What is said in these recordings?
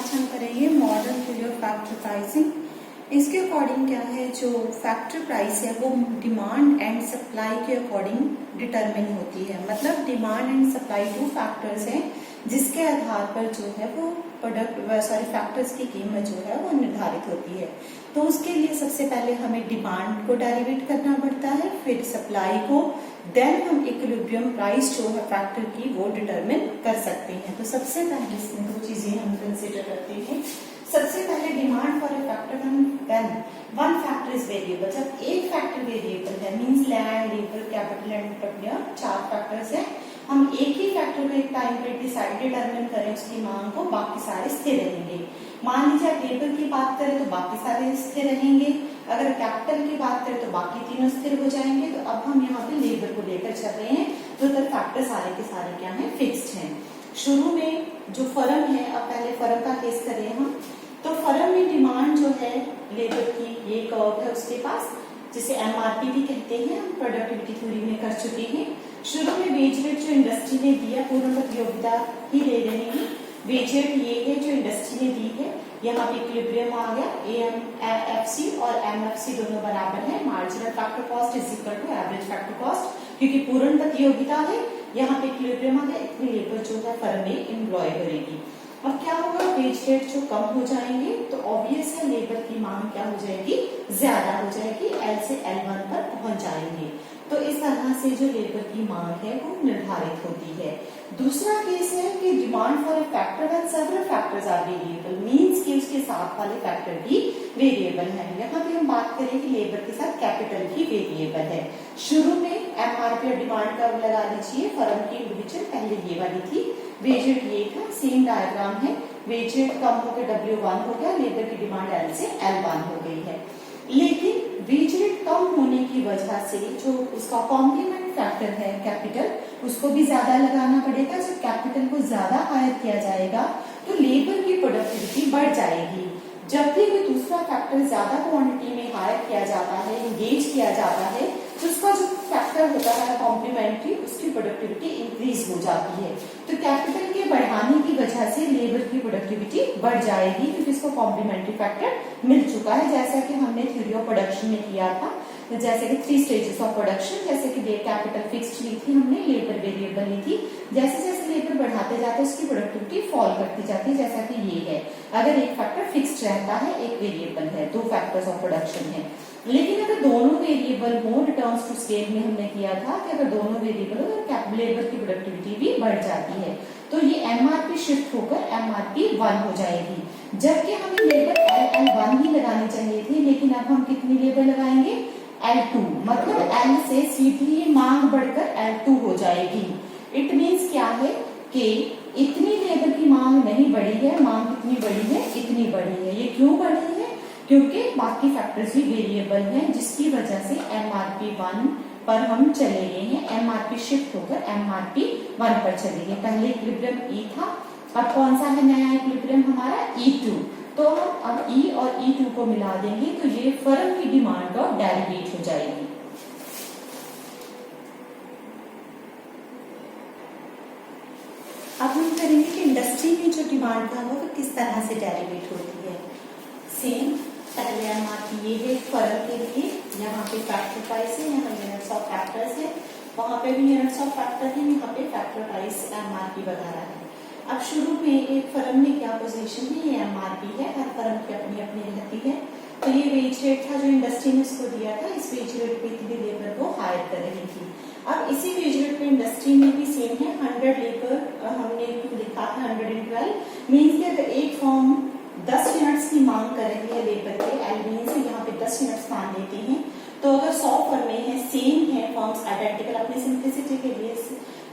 आज हम करेंगे model theory of factor pricing. इसके अकॉर्डिंग क्या है, जो फैक्टर प्राइस है वो डिमांड एंड सप्लाई के अकॉर्डिंग डिटरमिन होती है। मतलब demand and supply two factors हैं जिसके आधार पर जो है वो फैक्टर्स की कीमत जो है वो निर्धारित होती है। तो उसके लिए सबसे पहले हमें डिमांड को डेरिवेट करना पड़ता है, फिर सप्लाई को, देन हम इक्विलिब्रियम प्राइस जो है फैक्टर की वो डिटरमिन कर सकते हैं। तो सबसे पहले इसमें दो चीजें हम कंसिडर करते हैं। सबसे पहले demand for a factor when one factor is variable. जब एक फैक्टर वेरिएबल है, means land, labour, capital and petroleum, चार फैक्टर्स हैं, हम एक ही फैक्टर को एक टाइम पे डिटरमिन करें उसकी मांग को, बाकी सारे स्थिर रहेंगे। मान लीजिए आप लेबर की बात करें तो बाकी सारे स्थिर रहेंगे, अगर कैपिटल की बात करें तो बाकी तीनों स्थिर हो जाएंगे। तो अब हम यहाँ पे लेबर को लेकर चल रहे हैं, तो उधर फैक्टर सारे के सारे क्या है, फिक्स्ड हैं। शुरू में जो फर्म है, अब पहले फर्म का केस करें हम, तो फर्म में डिमांड जो है लेबर की, ये कर्व है उसके पास, जिसे एमआरपी भी कहते हैं, हम प्रोडक्टिविटी थ्योरी में कर चुके हैं। शुरू में वेज रेट जो इंडस्ट्री ने दिया, पूर्ण प्रतियोगिता ही ले रहे हैं, वेज रेट ये है जो इंडस्ट्री ने दी है। यहाँ पे इक्विलिब्रियम आ गया, एएमएफसी और एमएफसी दोनों बराबर है, marginal factor cost is equal to average factor cost, क्योंकि पूर्ण प्रतियोगिता है। यहाँ पे इक्विलिब्रियम आ गया, इतनी लेबर जो है फर्म में एम्प्लॉय करेगी। अब क्या होगा, वेज रेट जो कम हो जाएंगे तो ऑब्वियस है लेबर की मांग क्या हो जाएगी, ज्यादा हो जाएगी, एल से L1 पर पहुंच जाएंगे। तो इस तरह से जो लेबर की मांग है वो निर्धारित होती है। दूसरा केस है कि demand for a factor when several factors are variable, means कि उसके साथ वाले फैक्टर भी वेरिएबल है। यहाँ पे हम बात करें कि लेबर के साथ कैपिटल भी वेरिएबल है। शुरू में एमआरपी और डिमांड कर्व लगा लीजिए, फर्म की इंडिविजुअल पहले ये वाली थी, वेज रेट ये था, सेम डायग्राम है, वेज रेट कम होकर W1 हो गया, लेबर की डिमांड L से L1 हो गई है। लेकिन वेज रेट कम होने की वजह से जो उसका कॉम्प्लीमेंट फैक्टर है कैपिटल, उसको भी ज्यादा लगाना पड़ेगा। जब कैपिटल को ज्यादा हायर किया जाएगा तो लेबर की प्रोडक्टिविटी बढ़ जाएगी। जब भी कोई दूसरा फैक्टर ज्यादा क्वांटिटी में हायर किया जाता है, एंगेज किया जाता है, तो उसका जो फैक्टर होता है कॉम्प्लीमेंट्री, उसकी प्रोडक्टिविटी इंक्रीज हो जाती है। तो कैपिटल के बढ़ाने की वजह से लेबर की प्रोडक्टिविटी बढ़ जाएगी, क्योंकि इसको कॉम्प्लीमेंट्री फैक्टर मिल चुका है, जैसा कि हमने थ्योरी ऑफ प्रोडक्शन में किया था। तो जैसे कि 3 स्टेजेस ऑफ प्रोडक्शन, जैसे कि कैपिटल फिक्स्ड ली थी हमने, लेबर वेरिएबल ली थी। जैसे जैसे लेबर बढ़ाते जाते उसकी प्रोडक्टिविटी फॉल करती जाती है, जैसा कि ये है। अगर एक फैक्टर फिक्स्ड रहता है, एक वेरिएबल है, 2 फैक्टर्स ऑफ प्रोडक्शन है। लेकिन अगर दोनों वेरिएबल हो, रिटर्न्स टू स्केल में हमने किया था कि अगर दोनों वेरिएबल हो तो लेबर की प्रोडक्टिविटी भी बढ़ जाती है। तो ये एमआरपी शिफ्ट होकर एमआरपी 1 हो जाएगी, जबकि हमें लेबर L1 ही लगानी चाहिए थी, लेकिन अब हम कितनी लेबर लगाएंगे, L2। मतलब L से सीधी मांग बढ़कर L2 हो जाएगी। इट मीन्स क्या है कि इतनी लेबर की मांग नहीं बढ़ी है, मांग कितनी बढ़ी है, इतनी बढ़ी है। ये क्यों बढ़ी है, क्योंकि बाकी फैक्टर्स भी वेरिएबल हैं, जिसकी वजह से एमआरपी 1 पर हम चले गए हैं। एमआरपी शिफ्ट होकर एमआरपी 1 पर चले गए। पहले इक्विलिब्रियम E था, अब कौन सा है नया इक्विलिब्रियम हमारा, E2। तो हम अब E और E2 को मिला देंगे तो ये फर्म की डिमांड और डेरिवेट हो जाएगी। अब हम करेंगे कि इंडस्ट्री में जो डिमांड था वो किस तरह से डेरिवेट होती है। सेम पहले एमआरपी ये है फर्म के लिए, यहाँ पे फैक्टर प्राइस है, यहाँ यूनिट्स ऑफ फैक्टर्स है, वहां पे भी यूनिट्स ऑफ फैक्टर है, यहाँ पे फैक्टर प्राइस एमआरपी वगैरह है। अब शुरू में एक फर्म में क्या पोजीशन है, ये एमआरपी है, हर फर्म की अपनी अपनी रहती है। तो ये वेज रेट था जो इंडस्ट्री ने इसको दिया था, इस वेज रेट पे इतनी लेबर को हायर कर रही थी। अब इसी वेज रेट पे इंडस्ट्री में भी सेम है, 100 लेबर हमने लिखा था 112, मीन्स कि अगर एक फर्म 10 यूनिट्स की मांग कर रही है लेबर के, L मीन्स यहाँ पे 10 यूनिट्स मान लेते हैं, तो अगर 100 फर्में हैं, सेम है, फर्म्स आइडेंटिकल, अपनी सिंप्लिसिटी के लिए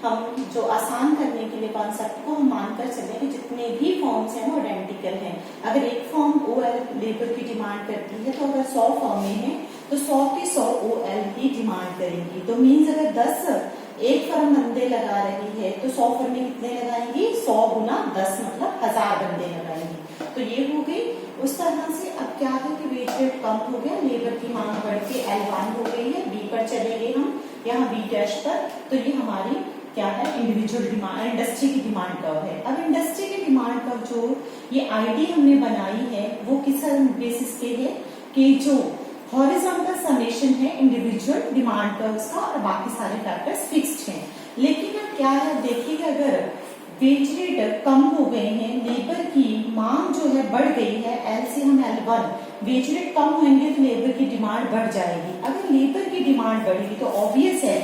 हम जो आसान करने के लिए कॉन्सेप्ट को हम मानकर चले कि जितने भी फॉर्म्स हैं वो आइडेंटिकल हैं। अगर एक फॉर्म OL लेबर की डिमांड करती है, तो अगर 100 फॉर्में हैं तो 100 की 100 OL की डिमांड करेंगी। तो मीन्स अगर 10 एक फर्म बंदे लगा रही है तो 100 फर्में कितने लगाएंगी, 100 गुना 10 मतलब 1000 बंदे लगाएंगी। तो ये हो गई उस तरह से। अब क्या है कि वेज रेट कम हो गया, लेबर की मांग बढ़ के L1 हो गई है, B पर चले गए हम, यहाँ B डैश पर। तो ये हमारी क्या है, इंडिविजुअल डिमांड, इंडस्ट्री की डिमांड कर्व है। अब इंडस्ट्री की डिमांड कर्व जो ये आईडी हमने बनाई है वो किस बेसिस पे है कि जो हॉरिजॉन्टल समेशन है इंडिविजुअल डिमांड कर्व्स का और बाकी सारे फैक्टर्स फिक्स्ड हैं। लेकिन अब क्या है, देखिए अगर वेज रेट कम हो गए हैं, लेबर की मांग जो है बढ़ गई है, एल से हम L1, वेज रेट कम होंगे तो लेबर की डिमांड बढ़ जाएगी। अगर लेबर की डिमांड बढ़ेगी तो ऑब्वियस है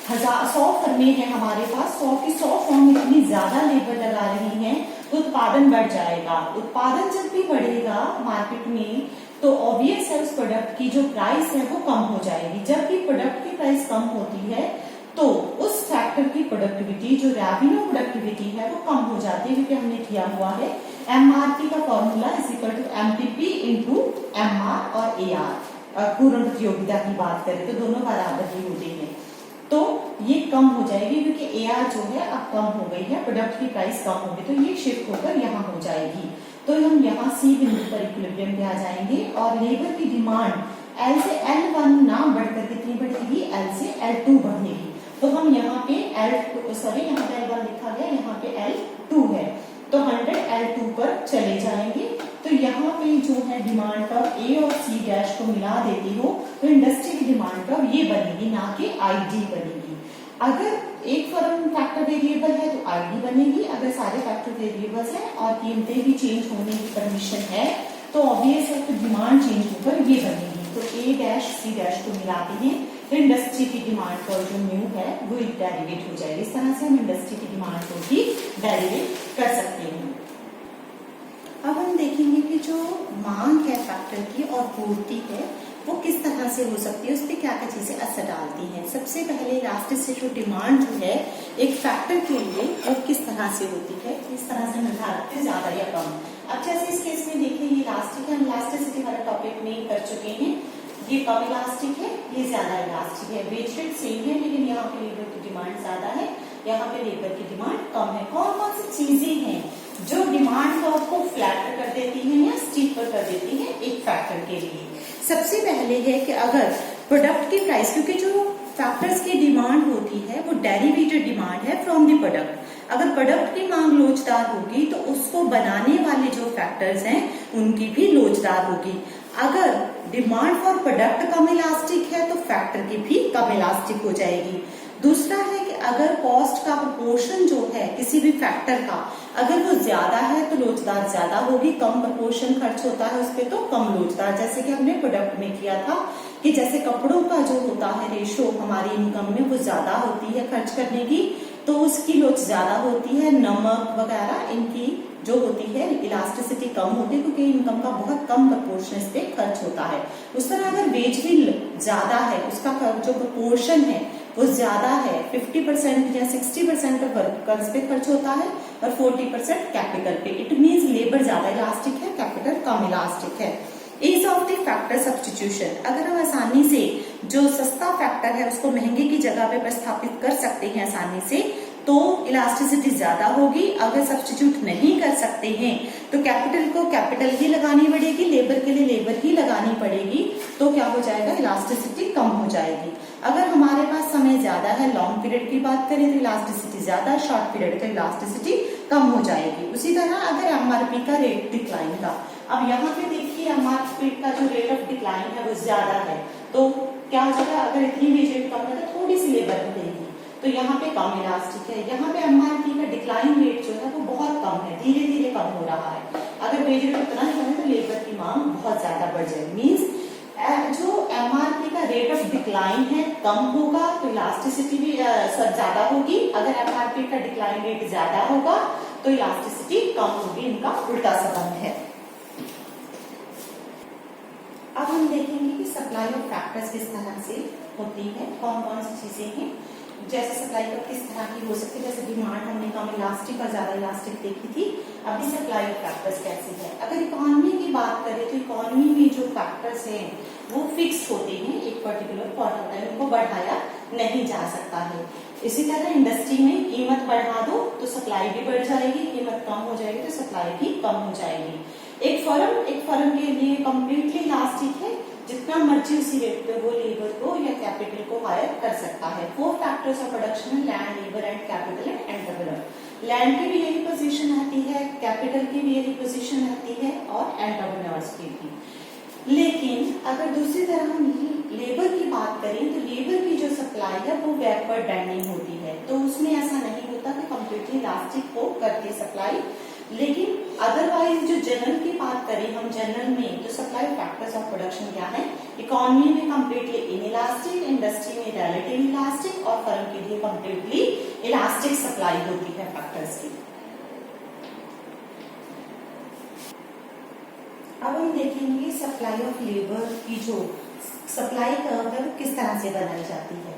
100 फर्में हैं हमारे पास, 100 की 100 फर्म इतनी ज्यादा लेबर लगा रही हैं तो उत्पादन बढ़ जाएगा। उत्पादन जब भी बढ़ेगा मार्केट में तो ऑब्वियस है उस प्रोडक्ट की जो प्राइस है वो कम हो जाएगी। जब भी प्रोडक्ट की प्राइस कम होती है तो उस फैक्टर की प्रोडक्टिविटी, जो रेवेन्यू प्रोडक्टिविटी है वो कम हो जाती है, क्योंकि हमने किया हुआ है एमआरपी का formula is equal to MPP into MR और एआर। पूर्ण प्रतियोगिता की बात करें तो दोनों बराबर ही होते हैं, तो ये कम हो जाएगी क्योंकि एआर जो है अब कम हो गई है, प्रोडक्ट की प्राइस कम होगी तो ये शिफ्ट होकर यहाँ हो जाएगी। तो हम यहाँ सी बिंदु पर इक्विलिब्रियम पे आ जाएंगे और लेबर की डिमांड एल से L1 ना बढ़कर कितनी बढ़ेगी, एल से L2 बढ़ेगी। तो हम यहाँ पे यहाँ पे L1 लिखा गया, यहाँ पे L2 है, तो 100 L2 पर चले जाएंगे। तो यहाँ पे जो है डिमांड कर्व ए और सी डैश को मिला देती हो तो इंडस्ट्री की डिमांड कर्व ये बनेगी, ना कि आईडी बनेगी। अगर एक फर्म फैक्टर वेरिएबल है तो आईडी बनेगी, अगर सारे फैक्टर वेरिएबल्स हैं और कीमतें भी चेंज होने की परमिशन है तो ऑब्वियस है तो डिमांड चेंज होकर ये बनेगी। तो ए डैश सी डैश को मिलाते हैं तो इंडस्ट्री की डिमांड कर्व जो म्यू है वो डेरिवेट हो जाएगी। इस तरह से हम इंडस्ट्री की डिमांड को भी डेरिवेट कर सकते हैं। अब हम देखेंगे कि जो मांग है फैक्टर की और पूर्ति है वो किस तरह से हो सकती है, उस पर क्या क्या चीजें असर डालती हैं। सबसे पहले इलास्टिसिटी जो डिमांड जो है एक फैक्टर के लिए वो किस तरह से होती है, किस तरह से निर्धारित है, ज्यादा या कम। अब जैसे इस केस में देखिए ये इलास्टिक है, हम इलास्टिसिटी वाले टॉपिक में कर चुके हैं, ये कम इलास्टिक है, ये ज्यादा इलास्टिक है। वेज रेट सेम है लेकिन यहाँ पे लेबर की डिमांड ज्यादा है, यहाँ पे लेबर की डिमांड कम है। कौन कौन सी चीजें हैं जो डिमांड कर्व को फ्लैट कर देती हैं या स्टीपर कर देती हैं एक फैक्टर के लिए। सबसे पहले है कि अगर प्रोडक्ट की प्राइस, क्योंकि जो फैक्टर्स की डिमांड होती है वो डेरिवेटेड डिमांड है फ्रॉम द प्रोडक्ट। अगर प्रोडक्ट की मांग लोचदार होगी तो उसको बनाने वाले जो फैक्टर्स हैं उनकी भी लोचदार होगी। अगर demand for product come elastic है तो फैक्टर की भी कम इलास्टिक हो जाएगी। दूसरा है कि अगर कॉस्ट का प्रोपोर्शन जो है किसी भी फैक्टर का अगर वो ज्यादा है तो लोचदार ज्यादा होगी, कम प्रोपोर्शन खर्च होता है उस पर तो कम लोचदार। जैसे कि हमने प्रोडक्ट में किया था कि जैसे कपड़ों का जो होता है रेशो हमारी इनकम में वो ज्यादा होती है खर्च करने की तो उसकी लोच ज्यादा होती है, नमक वगैरह इनकी जो होती है इलास्टिसिटी कम होती है क्योंकि इनकम का बहुत कम प्रोपोर्शन इस पे खर्च होता है। उस तरह अगर वेज भी ज्यादा है, उसका जो प्रोपोर्शन है वो ज्यादा है, 50% या 60% वर्कर्स पे खर्च होता है और 40% कैपिटल पे। इट मीन्स लेबर ज्यादा इलास्टिक है, कैपिटल कम इलास्टिक है। Ease of the factor substitution, अगर हम आसानी से जो सस्ता फैक्टर है उसको महंगे की जगह पे प्रतिस्थापित कर सकते हैं आसानी से तो इलास्टिसिटी ज्यादा होगी। अगर सब्स्टिट्यूट नहीं कर सकते हैं तो कैपिटल को कैपिटल ही लगानी पड़ेगी, लेबर के लिए लेबर ही लगानी पड़ेगी, तो क्या हो जाएगा, इलास्टिसिटी कम हो जाएगी। अगर हमारे पास समय ज्यादा है, लॉन्ग पीरियड की बात करें तो इलास्टिसिटी ज्यादा, शॉर्ट पीरियड तो इलास्टिसिटी कम हो जाएगी। उसी तरह अगर एमआरपी का रेट डिक्लाइन का, अब यहाँ पे देखिए एमआरपी का जो रेट ऑफ डिक्लाइन है वो ज्यादा है तो क्या हो जाएगा, अगर इतनी वेज रेट कम है तो थोड़ी सी लेबर बढ़ेगी तो यहाँ पे कम इलास्टिक है। यहाँ पे एमआरपी का डिक्लाइन रेट जो है वो बहुत कम है, धीरे धीरे कम हो रहा है। अगर वेज रेट उतना ही कम है तो लेबर की मांग बहुत ज्यादा बढ़ जाएगी। मीन्स जो एमआरपी का रेट ऑफ डिक्लाइन है कम होगा तो इलास्टिसिटी भी ज्यादा होगी, अगर एमआरपी का डिक्लाइन रेट ज्यादा होगा तो इलास्टिसिटी कम होगी, इनका उल्टा संबंध है। अब हम देखेंगे कि सप्लाई ऑफ फैक्टर्स किस तरह से होती है, कौन कौन सी चीजें हैं जैसे सप्लाई ऑफ किस तरह की हो सकती है। जैसे डिमांड हमने कम इलास्टिक और ज्यादा इलास्टिक देखी थी, अभी सप्लाई ऑफ फैक्टर्स कैसी है। अगर इकोनॉमी की बात करें तो इकोनॉमी में जो फैक्टर्स हैं वो फिक्स होते हैं, एक पर्टिकुलर पॉइंट होता है, उनको बढ़ाया नहीं जा सकता है। इसी तरह इंडस्ट्री में कीमत बढ़ा दो तो सप्लाई भी बढ़ जाएगी, कीमत कम हो जाएगी तो सप्लाई भी कम हो जाएगी। एक फर्म के लिए कम्प्लीटली इलास्टिक है जितना मर्जी उसी रेट पे वो लेबर को या कैपिटल को हायर कर सकता है। 4 factors of production, land, labour and capital and entrepreneur. Land की भी यही पोजीशन आती है, कैपिटल की भी यही पोजीशन आती है और एंटरप्रेन्योर्स की भी। लेकिन अगर दूसरी तरह हम लेबर की बात करें तो लेबर की जो सप्लाई है वो बैकवर्ड बेंडिंग होती है, तो उसमें ऐसा नहीं होता कि कंप्लीटली इलास्टिक हो करके सप्लाई। लेकिन अदरवाइज जो जनरल की बात करें हम, जनरल में तो सप्लाई फैक्टर्स ऑफ प्रोडक्शन क्या है, इकोनॉमी में कंप्लीटली इनइलास्टिक, इंडस्ट्री में रिलेटिव इलास्टिक और फर्म के लिए कंप्लीटली इलास्टिक सप्लाई होती है फैक्टर्स की। अब हम देखेंगे सप्लाई ऑफ लेबर की जो सप्लाई कर्व है वो किस तरह से बनाई जाती है।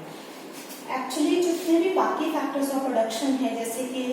एक्चुअली जितने भी बाकी फैक्टर्स ऑफ प्रोडक्शन है जैसे कि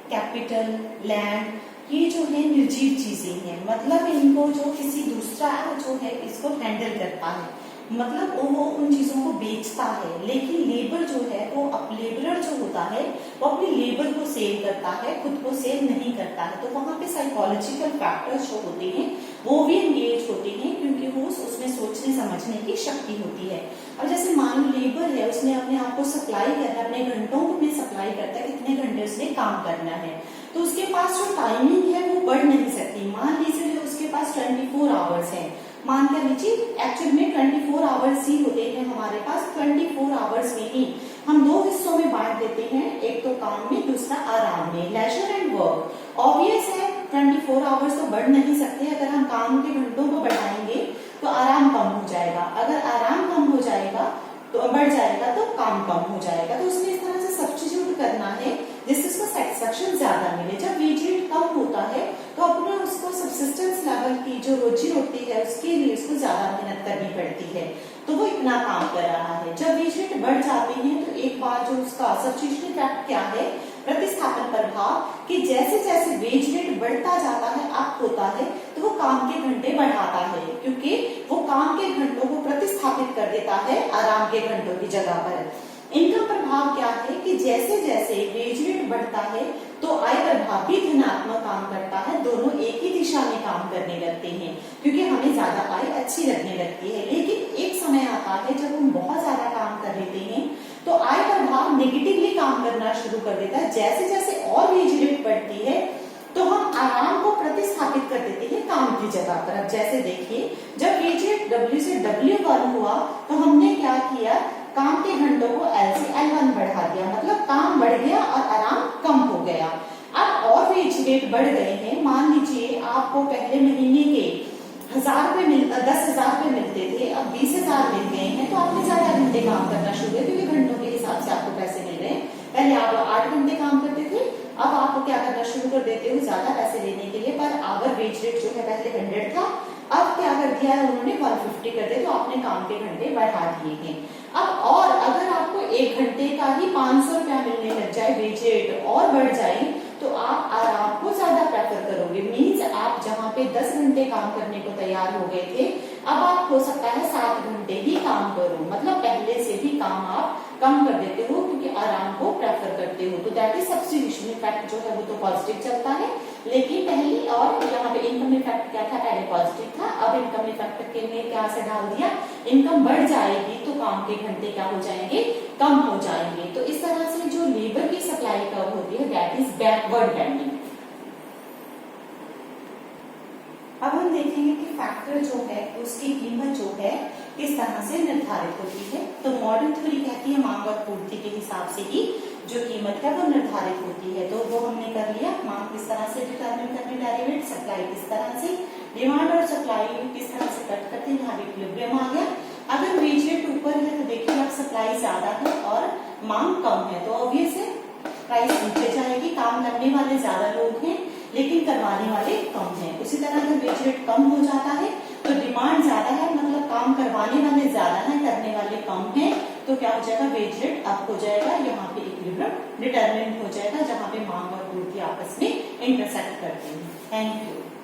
कैपिटल, लैंड, ये जो है निर्जीव चीजें हैं, मतलब इनको जो किसी दूसरा जो है इसको हैंडल करता है, मतलब वो उन चीजों को बेचता है। लेकिन लेबर जो है वो लेबरर जो होता है वो अपनी लेबर को सेल करता है, खुद को सेल नहीं करता है। तो वहां पे साइकोलॉजिकल फैक्टर्स जो होते हैं वो भी एंगेज होते हैं, क्योंकि वो उसमें सोचने समझने की शक्ति होती है। अब जैसे मान लो लेबर है, उसने अपने आप को सप्लाई करना है, अपने घंटों को भी सप्लाई करता है, कितने घंटे उसने काम करना है, तो उसके पास जो टाइमिंग है वो बढ़ नहीं सकती। मान लीजिए उसके पास 24 आवर्स है, मान कर लीजिए एक्चुअल में 24 आवर्स ही होते हैं हमारे पास। 24 आवर्स में ही हम 2 हिस्सों में बांट देते हैं, एक तो काम में, दूसरा आराम में, लेजर एंड वर्क। ऑब्वियस है 24 आवर्स तो बढ़ नहीं सकते, अगर हम काम के घंटों को बढ़ाएंगे तो आराम कम हो जाएगा, अगर आराम कम हो जाएगा तो बढ़ जाएगा तो काम कम हो जाएगा। तो उसमें इस तरह से सब्स्टिट्यूट करना है जिससे उसको सेटिस्फेक्शन ज्यादा मिले। जब वेज रेट कम होता है तो अपने उसको सब्सिस्टेंस लेवल की जो रोजी रोटी है उसके लिए उसको ज्यादा मेहनत करनी पड़ती है, तो वो इतना काम कर रहा है। जब वेज रेट बढ़ जाते हैं तो एक बार जो उसका सब्स्टिट्यूशन इफेक्ट क्या है, प्रतिस्थापन प्रभाव, कि जैसे जैसे वेज रेट बढ़ता जाता है, अप होता है, तो वो काम के घंटे बढ़ाता है, क्योंकि वो काम के घंटों को प्रतिस्थापित कर देता है आराम के घंटों की जगह पर। इनका प्रभाव क्या है कि जैसे जैसे वेज रेट बढ़ता है तो आय प्रभाव भी धनात्मक काम करता है, दोनों एक ही दिशा में काम करने लगते हैं, क्योंकि हमें ज्यादा आय अच्छी लगने लगती है। लेकिन एक समय आता है जब हम बहुत ज्यादा काम कर लेते हैं तो आय प्रभाव नेगेटिवली काम करना शुरू कर देता है। जैसे जैसे और वेज रेट बढ़ती है तो हम आराम को प्रतिस्थापित कर देते हैं काम की जगह पर। अब जैसे देखिए, जब वेज रेट W से W1 हुआ तो हमने क्या किया, काम के घंटों को L से L1 बढ़ा दिया, मतलब काम बढ़ गया और आराम कम हो गया। अब और वेज रेट बढ़ गए हैं, मान लीजिए आपको पहले महीने के 10,000 रुपए मिलते थे, अब 20,000 मिल गए हैं, तो आपने ज्यादा घंटे काम करना शुरू किया, क्योंकि घंटों के हिसाब से आपको पैसे मिल रहे हैं। पहले आप 8 घंटे काम करते थे, अब आप क्या करना शुरू कर देते हो, ज्यादा पैसे लेने के लिए। पर आवर वेज रेट जो है पहले 100 था, अब क्या कर दिया है उन्होंने 150 कर दिया, तो आपने काम के घंटे बढ़ा दिए हैं। अब और अगर आपको 1 घंटे का ही 500 रुपया मिलने लग जाए, वेज रेट और बढ़ जाए, तो आप आराम को ज्यादा प्रेफर करोगे। मीन्स आप जहाँ पे 10 घंटे काम करने को तैयार हो गए थे, अब आप हो सकता है 7 घंटे ही काम करो, मतलब पहले से भी काम आप कम कर देते हो, क्योंकि आराम को प्रेफर करते हो। तो दैट इज सब्स्टिट्यूशन इफेक्ट जो है वो तो पॉजिटिव चलता है। लेकिन पहले और यहाँ पे इनकम इफेक्ट क्या था, पहले पॉजिटिव था, अब इनकम इफेक्ट के में क्या से डाल दिया, इनकम बढ़ जाएगी तो काम के घंटे क्या हो जाएंगे, कम हो जाएंगे। तो इस तरह से जो लेबर की सप्लाई कर्व होती है दैट इज बैकवर्ड बेंडिंग। अब हम देखेंगे कि फैक्टर जो है उसकी कीमत जो है किस तरह से निर्धारित होती है। तो मॉडर्न थ्योरी कहती है मांग और पूर्ति के हिसाब से ही जो कीमत है वो निर्धारित होती है। तो वो हमने कर लिया, मांग किस तरह से डिटरमिन करनी, डेरिवेट, सप्लाई किस तरह से, डिमांड और सप्लाई किस तरह से कट करते हैं, यहाँ इक्विलिब्रियम आ गया। अगर वेज रेट ऊपर है तो देखिए अब सप्लाई ज्यादा है और मांग कम है, तो ऑब्वियस है प्राइस नीचे जाएगी। काम करने वाले ज्यादा लोग हैं लेकिन करवाने वाले कम हैं। उसी तरह अगर वेज रेट कम हो जाता है तो डिमांड ज्यादा है, मतलब काम करवाने वाले ज्यादा हैं, करने वाले कम हैं, तो क्या हो जाएगा, वेज रेट अप हो जाएगा। यहाँ पे इक्विलिब्रियम डिटरमिन हो जाएगा, जहाँ पे मांग और पूर्ति आपस में इंटरसेक्ट करते हैं। Thank you.